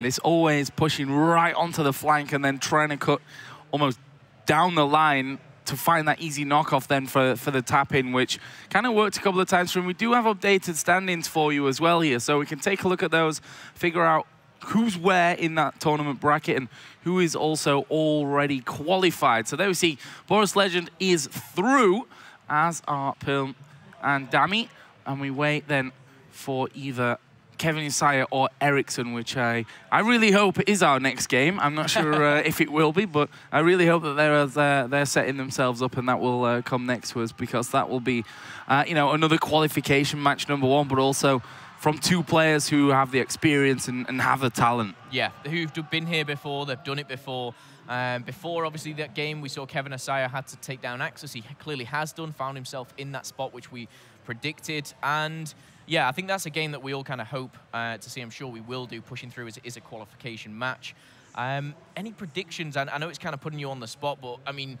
It's always pushing right onto the flank and then trying to cut almost down the line to find that easy knockoff then for the tap-in, which kind of worked a couple of times for him. We do have updated standings for you as well here, so we can take a look at those, figure out who's where in that tournament bracket and who is also already qualified. So there we see Boris Legend is through, as are Pearl and Dami, and we wait then for either Kevin Isaiah or Erikzzon, which I really hope is our next game. I'm not sure if it will be, but I really hope that they're setting themselves up and that will come next to us, because that will be, you know, another qualification match #1, but also from two players who have the experience and have the talent. Yeah, who've been here before, they've done it before. Before, obviously, that game, we saw Kevin Isaiah had to take down Axis. He clearly has done, found himself in that spot, which we predicted. And yeah, I think that's a game that we all kind of hope to see. I'm sure we will do, pushing through as it is a qualification match. Any predictions? I know it's kind of putting you on the spot, but I mean,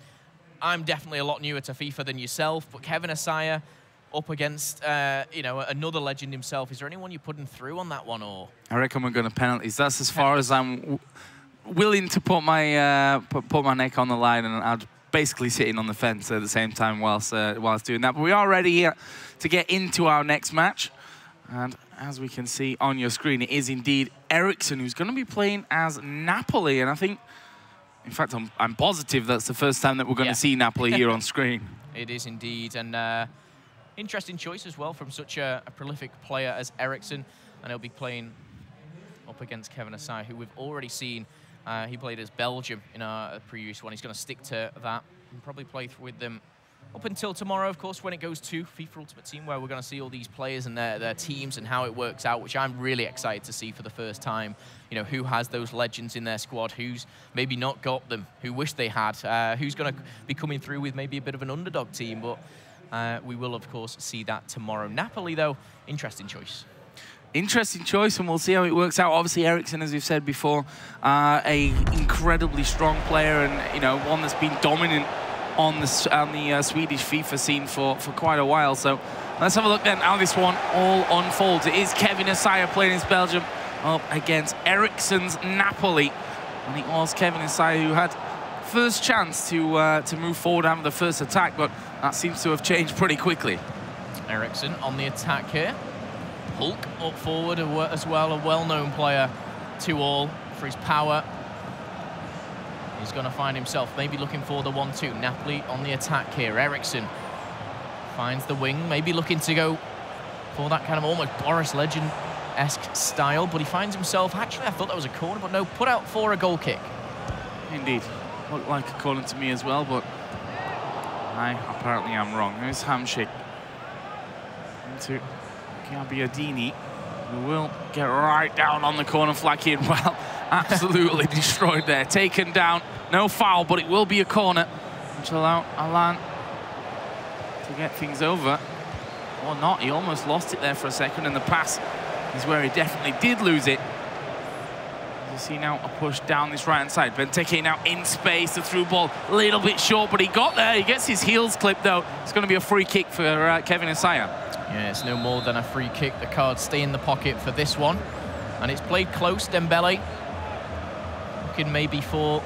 I'm definitely a lot newer to FIFA than yourself, but Kevin Isaiah up against, you know, another legend himself. Is there anyone you're putting through on that one, or? I reckon we're going to penalties. That's as far as I'm willing to put my put my neck on the line, and I'd basically sitting on the fence at the same time whilst doing that. But we are ready here to get into our next match. And as we can see on your screen, it is indeed Erikzzon who's going to be playing as Napoli. And I think, in fact, I'm positive that's the first time that we're going to see Napoli here on screen. It is indeed. And interesting choice as well from such a prolific player as Erikzzon. And he'll be playing up against Kevin Isaiah, who we've already seen. He played as Belgium in a previous one. He's going to stick to that and probably play with them up until tomorrow, of course, when it goes to FIFA Ultimate Team, where we're going to see all these players and their teams and how it works out, which I'm really excited to see for the first time. You know, who has those legends in their squad, who's maybe not got them, who wish they had, who's going to be coming through with maybe a bit of an underdog team. But we will, of course, see that tomorrow. Napoli, though, interesting choice. Interesting choice, and we'll see how it works out. Obviously, Erikzzon, as we've said before, a incredibly strong player, and you know, one that's been dominant on the Swedish FIFA scene for quite a while. So let's have a look then how this one all unfolds. It is Kevin Isaiah playing as Belgium up against Erikzzon's Napoli, and it was Kevin Isaiah who had first chance to move forward and have the first attack, but that seems to have changed pretty quickly. Erikzzon on the attack here. Hulk up forward as well, a well-known player to all for his power. He's going to find himself maybe looking for the 1-2. Napoli on the attack here. Erikzzon finds the wing, maybe looking to go for that kind of almost Boris Legend-esque style, but he finds himself, actually I thought that was a corner, but no, put out for a goal kick. Indeed. Looked like a corner to me as well, but I apparently am wrong. There's handshake into Gabbiadini, who will get right down on the corner flag here. Well, absolutely destroyed there. Taken down, no foul, but it will be a corner, which will allow Alan to get things over. Or not, he almost lost it there for a second, and the pass is where he definitely did lose it. You see now a push down this right-hand side. Benteke now in space, the through ball, a little bit short, but he got there. He gets his heels clipped, though. It's going to be a free kick for Kevin Isaiah. Yeah, it's no more than a free kick. The cards stay in the pocket for this one. And it's played close. Dembele looking maybe for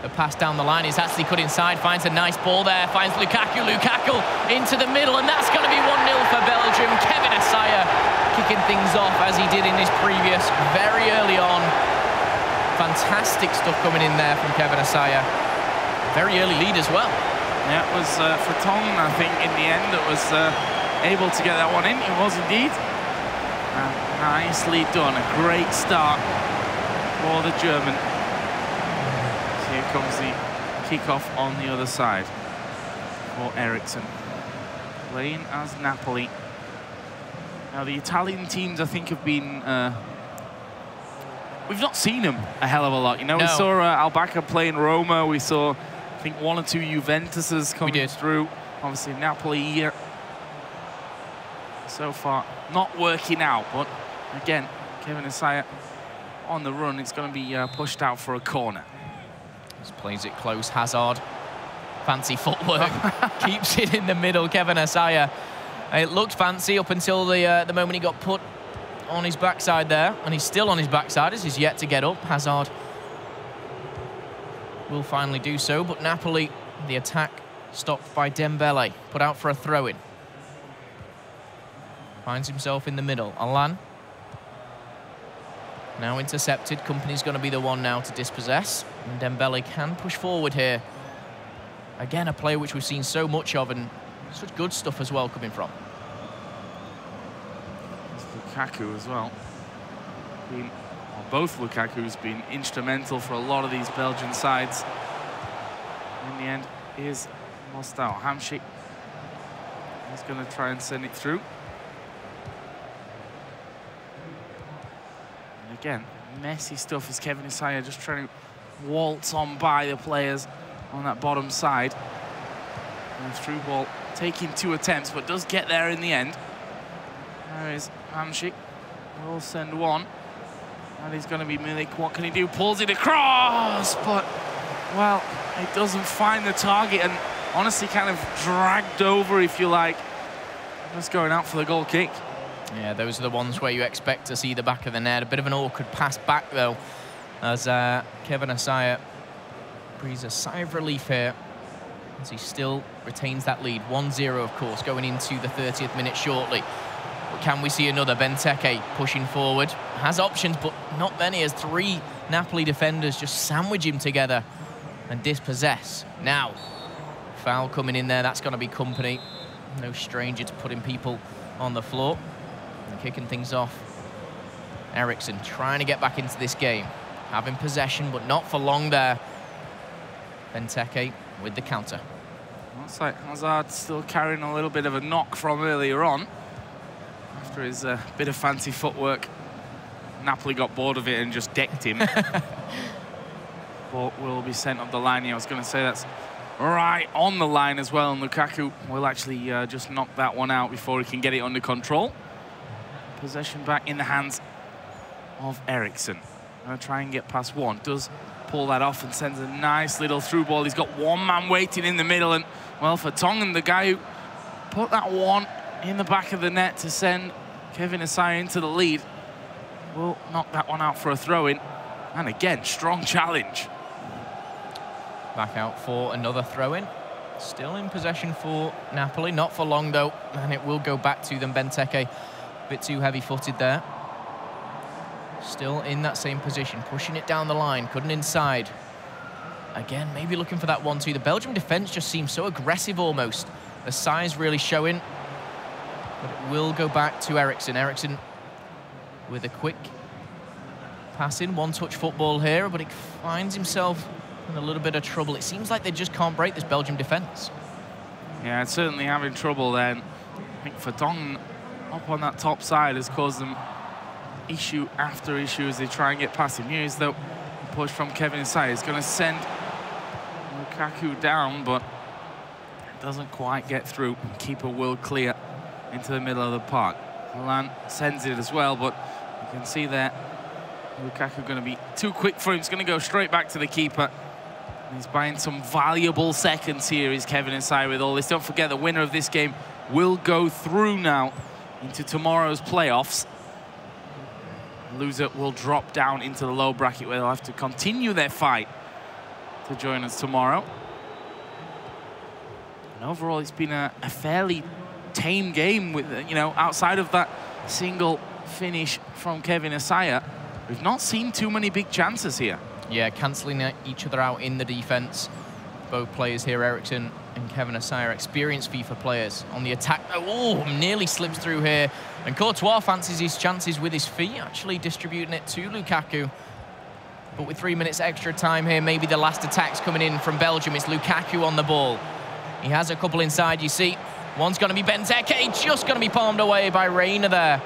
the pass down the line. He's actually cut inside, finds a nice ball there, finds Lukaku. Lukaku into the middle, and that's going to be 1-0 for Belgium. Kevin Isaiah kicking things off as he did in his previous, very early on. Fantastic stuff coming in there from Kevin Isaiah. Very early lead as well. Yeah, it was for Tong, I think, in the end, that was able to get that one in. It was indeed. Nicely done. A great start for the German. So here comes the kickoff on the other side for Erikzzon. Playing as Napoli. Now, the Italian teams, I think, have been... we've not seen them a hell of a lot. You know, no. We saw Albaca playing Roma. We saw, I think, 1 or 2 Juventuses coming through. Obviously, Napoli here. So far, not working out, but again, Kevin Isaiah on the run. It's going to be pushed out for a corner. Just plays it close. Hazard, fancy footwork, keeps it in the middle. Kevin Isaiah, it looked fancy up until the moment he got put on his backside there, and he's still on his backside as he's yet to get up. Hazard will finally do so, but Napoli, the attack stopped by Dembele, put out for a throw-in. Finds himself in the middle. Alan. Now intercepted. Company's going to be the one now to dispossess. And Dembele can push forward here. Again, a player which we've seen so much of, and such good stuff as well coming from. It's Lukaku as well. Both Lukaku's been instrumental for a lot of these Belgian sides. In the end, here's lost out. Hamsik. He's going to try and send it through. And again, messy stuff as Kevin Assiakevin just trying to waltz on by the players on that bottom side. And through ball, taking 2 attempts, but does get there in the end. There is Hamsik. Will send one. And he's going to be Milik. What can he do? Pulls it across, but, well, it doesn't find the target, and honestly kind of dragged over, if you like. Just going out for the goal kick. Yeah, those are the ones where you expect to see the back of the net. A bit of an awkward pass back, though, as Kevin Assiakevin breathes a sigh of relief here, as he still retains that lead. 1-0, of course, going into the 30th minute shortly. But can we see another? Benteke pushing forward. Has options, but not many, as 3 Napoli defenders just sandwich him together and dispossess. Now, foul coming in there. That's going to be Company. No stranger to putting people on the floor. And kicking things off. Erikzzon trying to get back into this game. Having possession, but not for long there. Benteke with the counter. Looks like Hazard still carrying a little bit of a knock from earlier on. After his bit of fancy footwork, Napoli got bored of it and just decked him. Ball will be sent up the line here. I was going to say that's right on the line as well, and Lukaku will actually just knock that one out before he can get it under control. Possession back in the hands of Erikzzon. Going to try and get past one. Does pull that off and sends a nice little through ball. He's got one man waiting in the middle, and, well, for Tongan, the guy who put that one in the back of the net to send Kevin Assiakevin into the lead, will knock that one out for a throw-in. And again, strong challenge. Back out for another throw-in. Still in possession for Napoli, not for long though, and it will go back to them. Benteke, a bit too heavy-footed there. Still in that same position, pushing it down the line, cutting inside. Again, maybe looking for that 1-2. The Belgian defense just seems so aggressive almost. The size really showing. But it will go back to Erikzzon. Erikzzon with a quick passing, one-touch football here, but he finds himself in a little bit of trouble. It seems like they just can't break this Belgian defense. Yeah, it's certainly having trouble then. I think Vertonghen up on that top side has caused them issue after issue as they try and get past him. Here's the push from Kevin Assiakevin. He's going to send Lukaku down, but it doesn't quite get through. Keeper will clear into the middle of the park. Alan sends it as well, but you can see there Lukaku going to be too quick for him. He's going to go straight back to the keeper. He's buying some valuable seconds here, is Kevin Assiakevin, with all this. Don't forget, the winner of this game will go through now into tomorrow's playoffs. The loser will drop down into the low bracket, where they'll have to continue their fight to join us tomorrow. And overall, it's been a fairly tame game with, you know, outside of that single finish from Kevin Assiakevin. We've not seen too many big chances here. Yeah, cancelling each other out in the defence. Both players here, Erikzzon and Kevin Assiakevin, experienced FIFA players. On the attack, oh, nearly slips through here. And Courtois fancies his chances with his feet, actually distributing it to Lukaku. But with 3 minutes extra time here, maybe the last attack's coming in from Belgium. It's Lukaku on the ball. He has a couple inside, you see. One's going to be Benteke, just going to be palmed away by Reina there.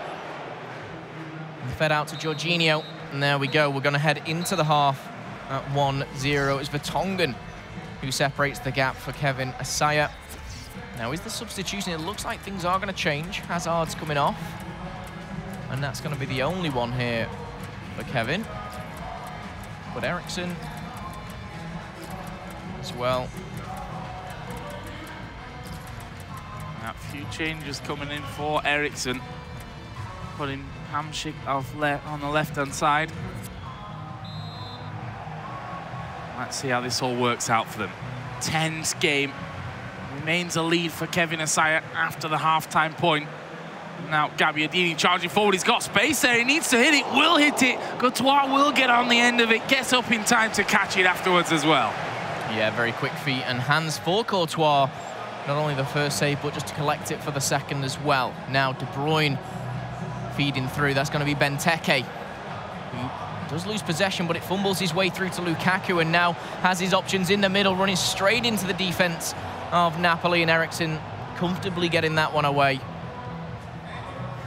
And fed out to Jorginho. And there we go. We're going to head into the half at 1-0. It's Vertonghen who separates the gap for Kevin Assiakevin. Now, is the substitution? It looks like things are going to change. Hazard's coming off. And that's going to be the only one here for Kevin. But Erikzzon as well. A few changes coming in for Erikzzon, putting Hamsik on the left-hand side. Let's see how this all works out for them. Tense game. Remains a lead for Kevin Assiakevin after the half-time point. Now Gabbiadini charging forward. He's got space there. He needs to hit it. Will hit it. Courtois will get on the end of it. Gets up in time to catch it afterwards as well. Yeah, very quick feet and hands for Courtois. Not only the first save, but just to collect it for the second as well. Now De Bruyne feeding through. That's going to be Benteke, who does lose possession, but it fumbles his way through to Lukaku, and now has his options in the middle, running straight into the defense of Napoli, and Erikzzon comfortably getting that one away.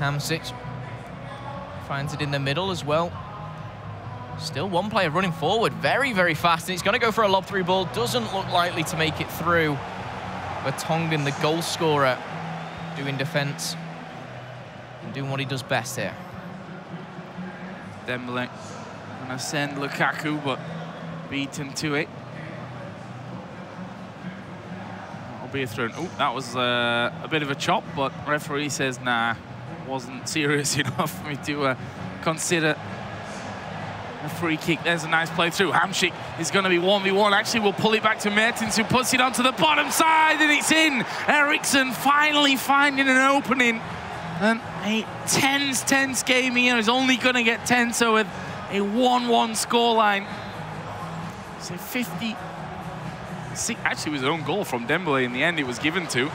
Hamsik finds it in the middle as well. Still one player running forward, very, very fast, and he's going to go for a lob-through ball. Doesn't look likely to make it through. Vertonghen, the goal scorer, doing defence and doing what he does best here. Dembele going to send Lukaku, but beaten to it. That'll be a throw. Oh, that was a bit of a chop, but referee says, nah, wasn't serious enough for me to consider a free kick. There's a nice play through. Hamsik is going to be 1v1. Actually, we'll pull it back to Mertens, who puts it onto the bottom side, and it's in. Erikzzon finally finding an opening. And a tense game here is only going to get tenser with a 1-1 scoreline. So 50. Actually, it was an own goal from Dembele in the end. It was given to.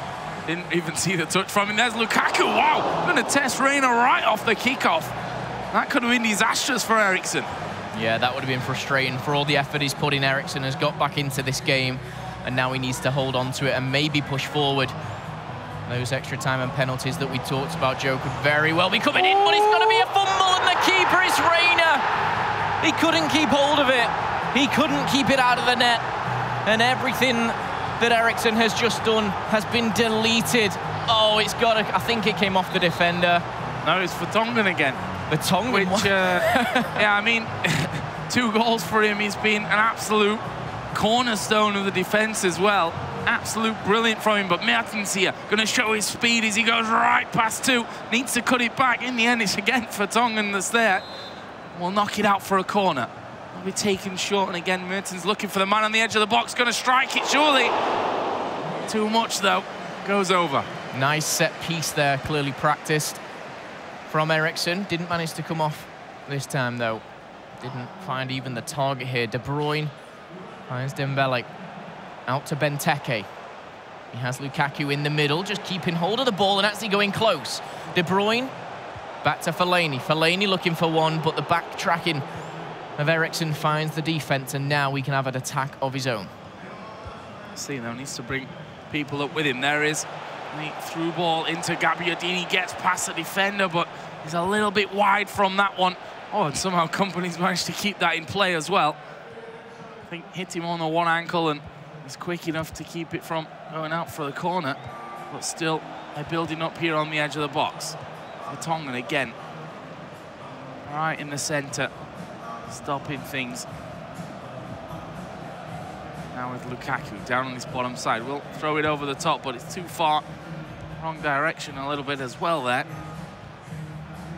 Didn't even see the touch from him. There's Lukaku. Wow, going to test Reina right off the kickoff. That could have been disastrous for Erikzzon. Yeah, that would have been frustrating for all the effort he's put in. Erikzzon has got back into this game, and now he needs to hold on to it and maybe push forward. Those extra time and penalties that we talked about, Joe, could very well be coming in, but it's going to be a fumble, and the keeper is Reina. He couldn't keep hold of it. He couldn't keep it out of the net, and everything that Erikzzon has just done has been deleted. Oh, it's got to, I think it came off the defender. No, it's Vertonghen again. Vertonghen, which, yeah, I mean, 2 goals for him. He's been an absolute cornerstone of the defense as well. Absolute brilliant from him, but Mertens here going to show his speed as he goes right past 2. Needs to cut it back. In the end, it's again Vertonghen that's there. We'll knock it out for a corner. Will be taken short, and again, Mertens looking for the man on the edge of the box. Going to strike it, surely. Too much, though. Goes over. Nice set piece there, clearly practiced from Erikzzon. Didn't manage to come off this time, though. Didn't find even the target here. De Bruyne finds Dembele. Out to Benteke. He has Lukaku in the middle, just keeping hold of the ball and actually going close. De Bruyne, back to Fellaini. Fellaini looking for one, but the backtracking of Erikzzon finds the defense, and now we can have an attack of his own. See, though, needs to bring people up with him. There is the through ball into Gabbiadini, gets past the defender, but he's a little bit wide from that one. Oh, and somehow Kompany's managed to keep that in play as well. I think hit him on the one ankle, and he's quick enough to keep it from going out for the corner, but still they're building up here on the edge of the box. Vertonghen again, right in the centre, stopping things. Now with Lukaku down on this bottom side. We'll throw it over the top, but it's too far. Wrong direction a little bit as well there.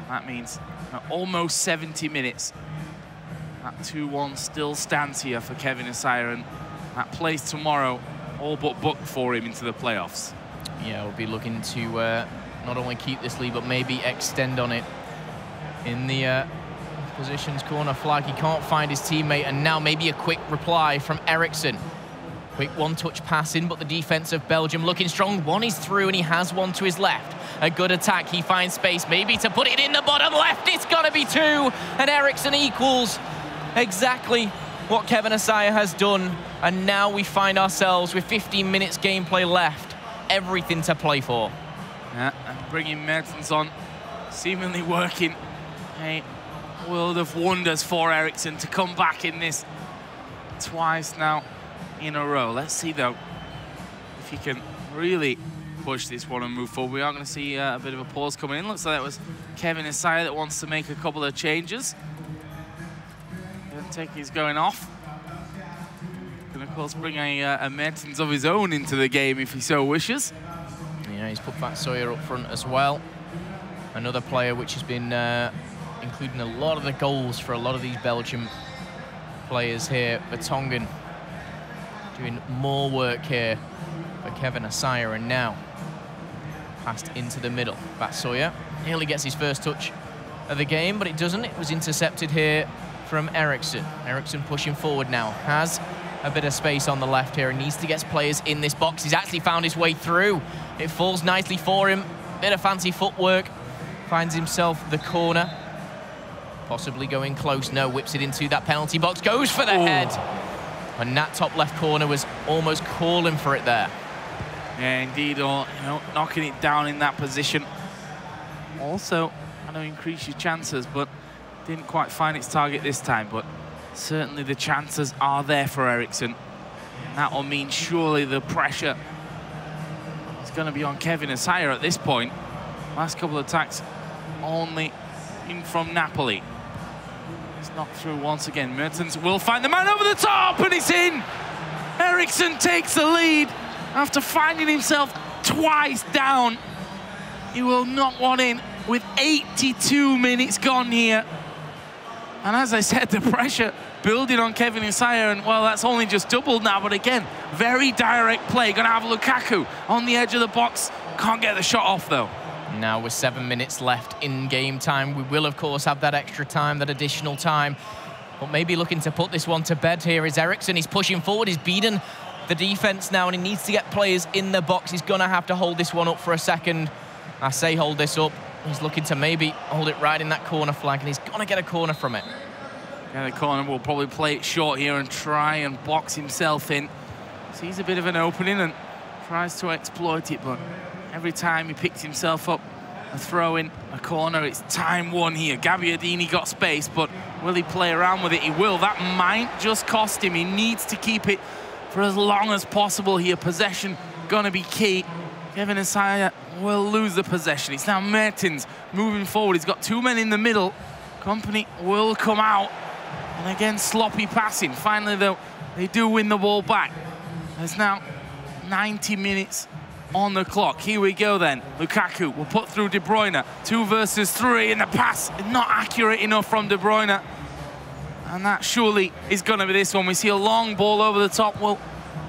That means almost 70 minutes. That 2-1 still stands here for Kevin Assiakevin, and that plays tomorrow, all but booked for him into the playoffs. Yeah, we'll be looking to not only keep this lead, but maybe extend on it. In the positions corner flag, he can't find his teammate, and now maybe a quick reply from Erikzzon. Quick one-touch pass in, but the defense of Belgium looking strong. One is through, and he has one to his left. A good attack. He finds space, maybe to put it in the bottom left. It's got to be 2, and Erikzzon equals exactly what Kevin Assiakevin has done. And now we find ourselves with 15 minutes gameplay left. Everything to play for. Yeah, and bringing Mertens on, seemingly working a world of wonders for Erikzzon to come back in this twice now in a row. Let's see, though, if he can really push this one and move forward. We are going to see a bit of a pause coming in. Looks like that was Kevin Assiakevin that wants to make a couple of changes. Benteke's going off. Can, of course, bring a Mertens of his own into the game if he so wishes. Yeah, he's put back Sawyer up front as well. Another player which has been including a lot of the goals for a lot of these Belgium players here. Vertonghen doing more work here for Kevin Assiakevin, and now passed into the middle. Batsoya nearly gets his first touch of the game, but it doesn't. It was intercepted here from Erikzzon. Erikzzon pushing forward now, has a bit of space on the left here and needs to get players in this box. He's actually found his way through. It falls nicely for him. Bit of fancy footwork. Finds himself the corner. Possibly going close. No, whips it into that penalty box. Goes for the head. And that top left corner was almost calling for it there. Yeah, indeed. Or, you know, knocking it down in that position. Also, I know increase your chances, but didn't quite find its target this time. But certainly the chances are there for Erikzzon. That will mean surely the pressure is going to be on Kevin Assiakevin at this point. Last couple of attacks only in from Napoli. It's knocked through once again. Mertens will find the man over the top, and it's in. Erikzzon takes the lead after finding himself twice down. He will knock one in with 82 minutes gone here. And as I said, the pressure building on Kevin Assiakevin, and well, that's only just doubled now, but again, very direct play. Gonna have Lukaku on the edge of the box. Can't get the shot off though. Now with 7 minutes left in game time, we will of course have that extra time, that additional time. But maybe looking to put this one to bed here is Erikzzon. He's pushing forward, he's beaten the defense now, and he needs to get players in the box. He's gonna have to hold this one up for a second. I say hold this up. He's looking to maybe hold it right in that corner flag, and he's gonna get a corner from it. Yeah, the corner will probably play it short here and try and box himself in. Sees a bit of an opening and tries to exploit it, but every time he picks himself up a throw in a corner, it's time won here. Gabbiadini got space, but will he play around with it? He will. That might just cost him. He needs to keep it for as long as possible here. Possession gonna be key. Kevin Assiakevin will lose the possession. It's now Mertens moving forward. He's got two men in the middle. Company will come out. And again, sloppy passing. Finally, though, they do win the ball back. There's now 90 minutes on the clock. Here we go then. Lukaku will put through De Bruyne. 2 versus 3, and the pass not accurate enough from De Bruyne. And that surely is going to be this one. We see a long ball over the top. Will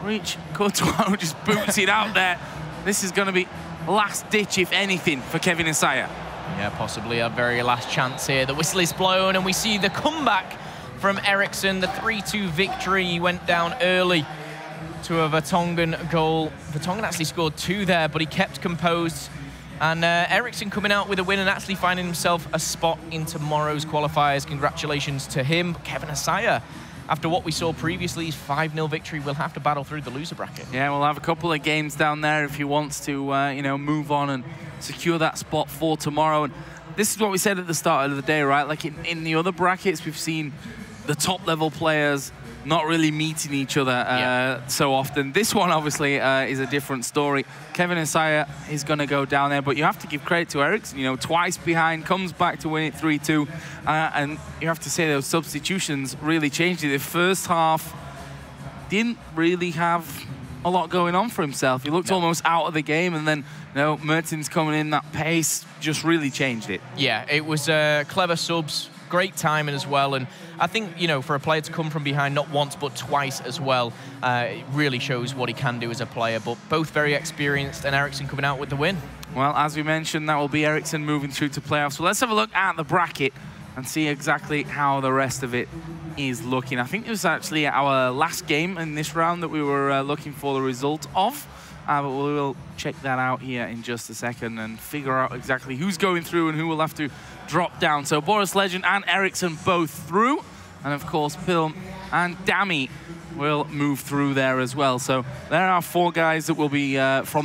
reach Courtois, who just boots it out there. This is going to be last ditch, if anything, for Kevin Assiakevin. Yeah, possibly a very last chance here. The whistle is blown, and we see the comeback from Erikzzon. The 3-2 victory. He went down early to a Vertonghen goal. Vertonghen actually scored 2 there, but he kept composed. And Erikzzon coming out with a win and actually finding himself a spot in tomorrow's qualifiers. Congratulations to him. Kevin Assiakevin, after what we saw previously, his 5-0 victory, will have to battle through the loser bracket. Yeah, we'll have a couple of games down there if he wants to, you know, move on and secure that spot for tomorrow. And this is what we said at the start of the day, right? Like in the other brackets, we've seen the top-level players not really meeting each other so often. This one, obviously, is a different story. Kevin Assiakevin is going to go down there, but you have to give credit to Erikzzon. You know, twice behind, comes back to win it 3-2, and you have to say those substitutions really changed it. The first half didn't really have a lot going on for himself. He looked almost out of the game, and then, you know, Mertens coming in, that pace just really changed it. Yeah, it was clever subs. Great timing as well, and I think, you know, for a player to come from behind not once but twice as well, it really shows what he can do as a player. But both very experienced, and Erikzzon coming out with the win. Well, as we mentioned, that will be Erikzzon moving through to playoffs. So let's have a look at the bracket and see exactly how the rest of it is looking. I think it was actually our last game in this round that we were looking for the result of. But we will check that out here in just a second and figure out exactly who's going through and who will have to drop down. So Boris Legend and Erikzzon both through. And of course, Pilm and Dami will move through there as well. So there are 4 guys that will be from the